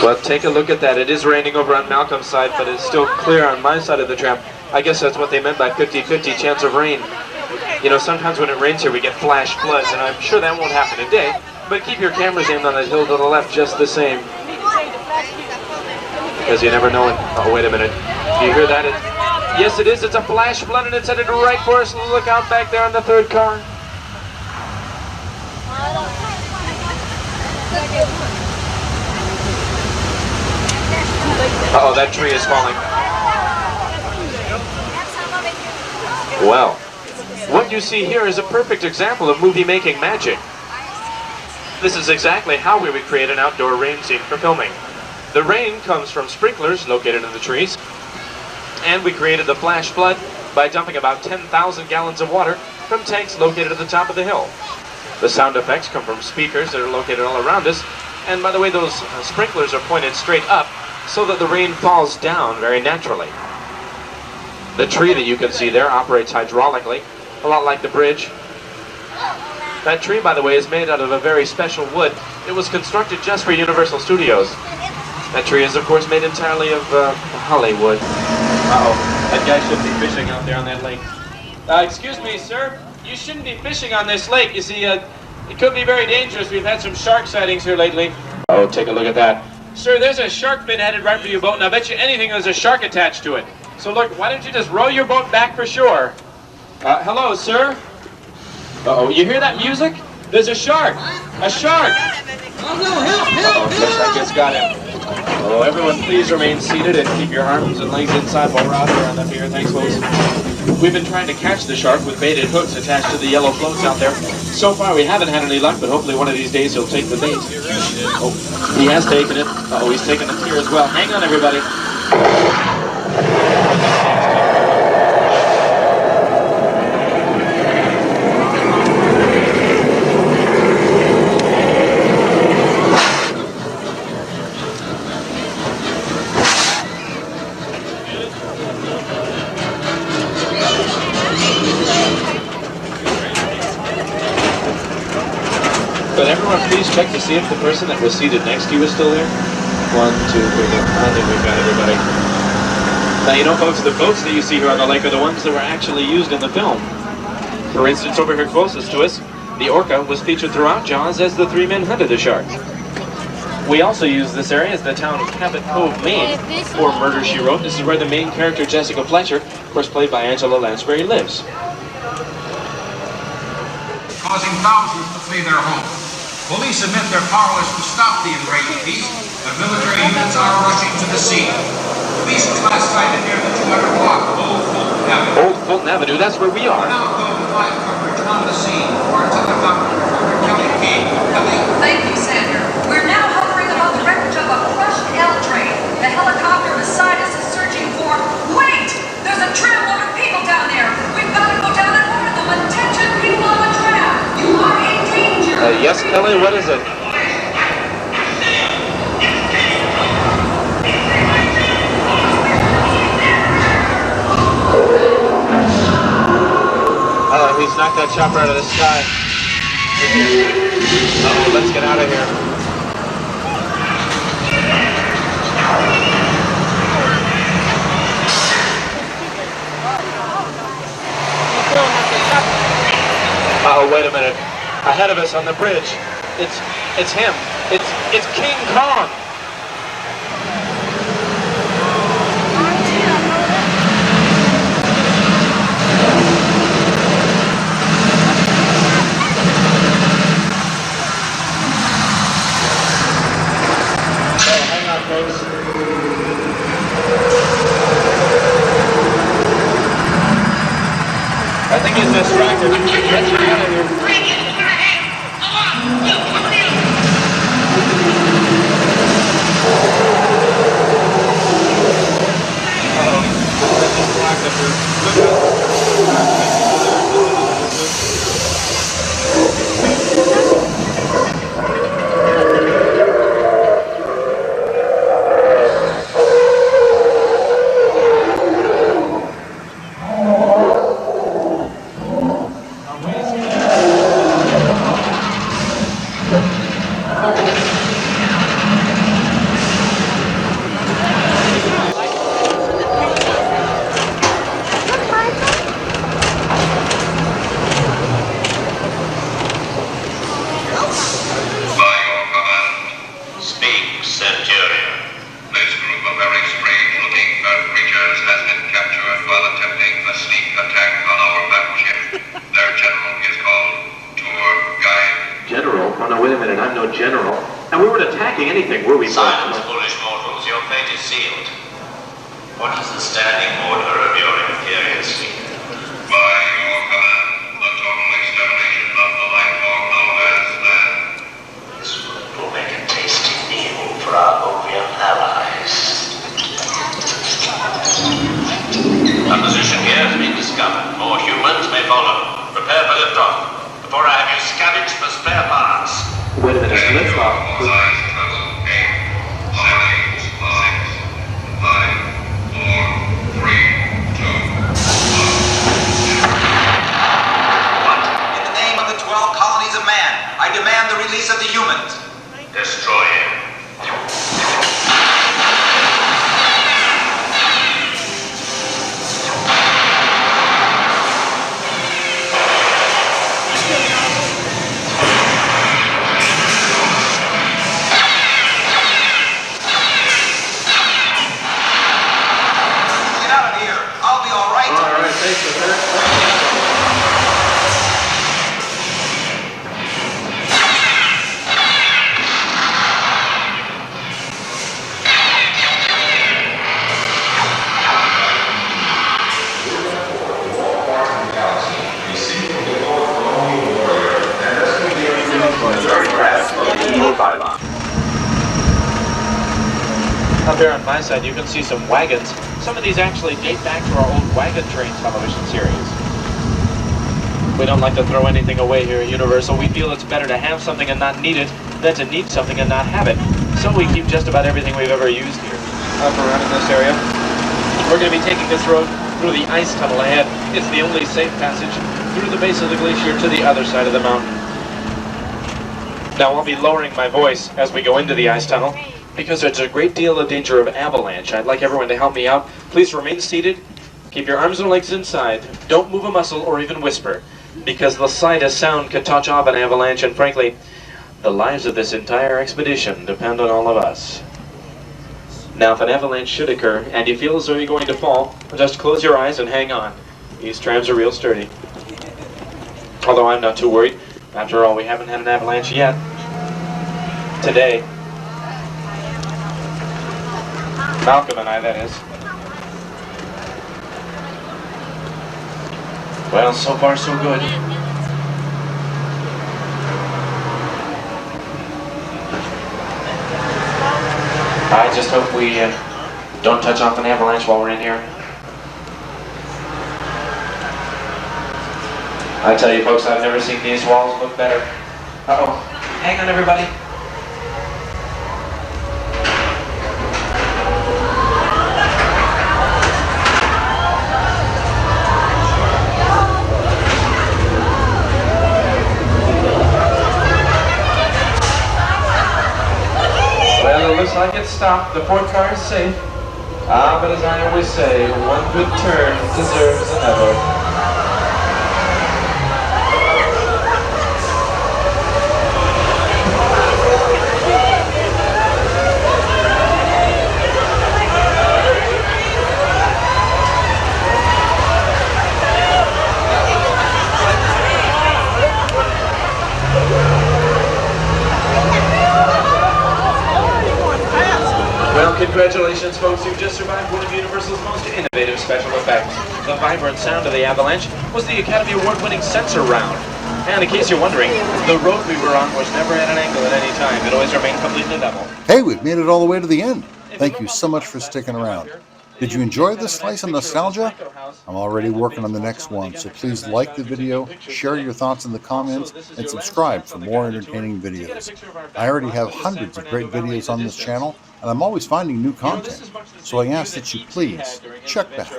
Well, take a look at that. It is raining over on Malcolm's side, but it's still clear on my side of the tram. I guess that's what they meant by 50-50 chance of rain. You know, sometimes when it rains here, we get flash floods, and I'm sure that won't happen today, but keep your cameras aimed on that hill to the left just the same. Because you never know it. Oh, wait a minute. Do you hear that? Yes, it is. It's a flash flood, and it's headed right for us. Look out back there on the third car. Uh-oh, that tree is falling. Well, what you see here is a perfect example of movie-making magic. This is exactly how we would create an outdoor rain scene for filming. The rain comes from sprinklers located in the trees, and we created the flash flood by dumping about 10,000 gallons of water from tanks located at the top of the hill. The sound effects come from speakers that are located all around us, and by the way, those sprinklers are pointed straight up so that the rain falls down very naturally. The tree that you can see there operates hydraulically, a lot like the bridge. That tree, by the way, is made out of a very special wood. It was constructed just for Universal Studios. That tree is, of course, made entirely of Hollywood. Uh-oh, that guy shouldn't be fishing out there on that lake. Excuse me, sir. You shouldn't be fishing on this lake. You see, it could be very dangerous. We've had some shark sightings here lately. Oh, take a look at that. Sir, there's a shark fin headed right for your boat, and I bet you anything there's a shark attached to it. So look, why don't you just row your boat back for shore? Hello, sir? Uh-oh, you hear that music? There's a shark! A shark! Oh, no, help! Uh-oh, looks like it's got him. Oh, everyone please remain seated and keep your arms and legs inside while we're out here on the pier. Thanks, folks. We've been trying to catch the shark with baited hooks attached to the yellow floats out there. So far, we haven't had any luck, but hopefully one of these days he'll take the bait. Oh, he has taken it. Uh-oh, he's taken the pier as well. Hang on, everybody. But everyone please check to see if the person that was seated next to you is still there. 1, 2, 3, 4. I think we've got everybody. Now, you know, folks, the boats that you see here on the lake are the ones that were actually used in the film. For instance, over here closest to us, the Orca was featured throughout Jaws as the three men hunted the shark. We also use this area as the town of Cabot Cove, Maine, for Murder, She Wrote. This is where the main character, Jessica Fletcher, of course played by Angela Lansbury, lives. Causing thousands to flee their homes. Police admit they're powerless to stop the enraged beast, but military units are rushing to the scene. Police last sighted near the 200 block of Old Fulton Avenue. Old Fulton Avenue, that's where we are. Now go to live coverage on the scene for our television reporter Kelly King. Kelly. Thank you, Sander. We're now hovering above the wreckage of a crushed L train. The helicopter beside us is searching for... Wait! There's a tramload of people down there. We've got to go down and order them. Attention, people on the tram. You are in danger. Yes, Kelly, what is it? Oh, he's knocked that chopper out of the sky. Uh-oh, let's get out of here. Uh-oh, wait a minute. Ahead of us on the bridge. It's him. It's King Kong. Oh, hang on, folks. I think he's distracted. Let's get out of here. I'm no general, and we weren't attacking anything, were we? Silence, foolish mortals. Your fate is sealed. What is the standing order of your imperious fleet? By your command, the total extermination of the life form known as man. This food will make a tasty meal for our opium allies. A position here has been discovered. More humans may follow. Prepare for liftoff. Before I have you scavenged for spare parts. Wait a minute, liftoff. Size travel 8, 7, 6, 5, 4, 3, 2, 1. What? In the name of the 12 colonies of man, I demand the release of the humans. Destroy him. Get out of here. I'll be all right. All right, thanks for that. Up here on my side, you can see some wagons. Some of these actually date back to our old Wagon Train television series. We don't like to throw anything away here at Universal. We feel it's better to have something and not need it than to need something and not have it. So we keep just about everything we've ever used here. Up around in this area. We're going to be taking this road through the ice tunnel ahead. It's the only safe passage through the base of the glacier to the other side of the mountain. Now I'll be lowering my voice as we go into the ice tunnel, because there's a great deal of danger of avalanche. I'd like everyone to help me out. Please remain seated. Keep your arms and legs inside. Don't move a muscle or even whisper, because the slightest sound could touch off an avalanche, and frankly, the lives of this entire expedition depend on all of us. Now, if an avalanche should occur, and you feel as though you're going to fall, just close your eyes and hang on. These trams are real sturdy. Although I'm not too worried. After all, we haven't had an avalanche yet. Today. Malcolm and I, that is. Well, so far so good. I just hope we don't touch off an avalanche while we're in here. I tell you folks, I've never seen these walls look better. Uh-oh. Hang on, everybody. Well, it looks like it's stopped. The port car is safe. Ah, but as I always say, one good turn deserves another. Well, congratulations, folks. You've just survived one of Universal's most innovative special effects. The vibrant sound of the avalanche was the Academy Award-winning Sensor Round. And in case you're wondering, the road we were on was never at an angle at any time. It always remained completely level. Hey, we've made it all the way to the end. Thank you so much for sticking around. Did you enjoy this slice of nostalgia? I'm already working on the next one, so please like the video, share your thoughts in the comments, and subscribe for more entertaining videos. I already have hundreds of great videos on this channel, and I'm always finding new content, so I ask that you please check back.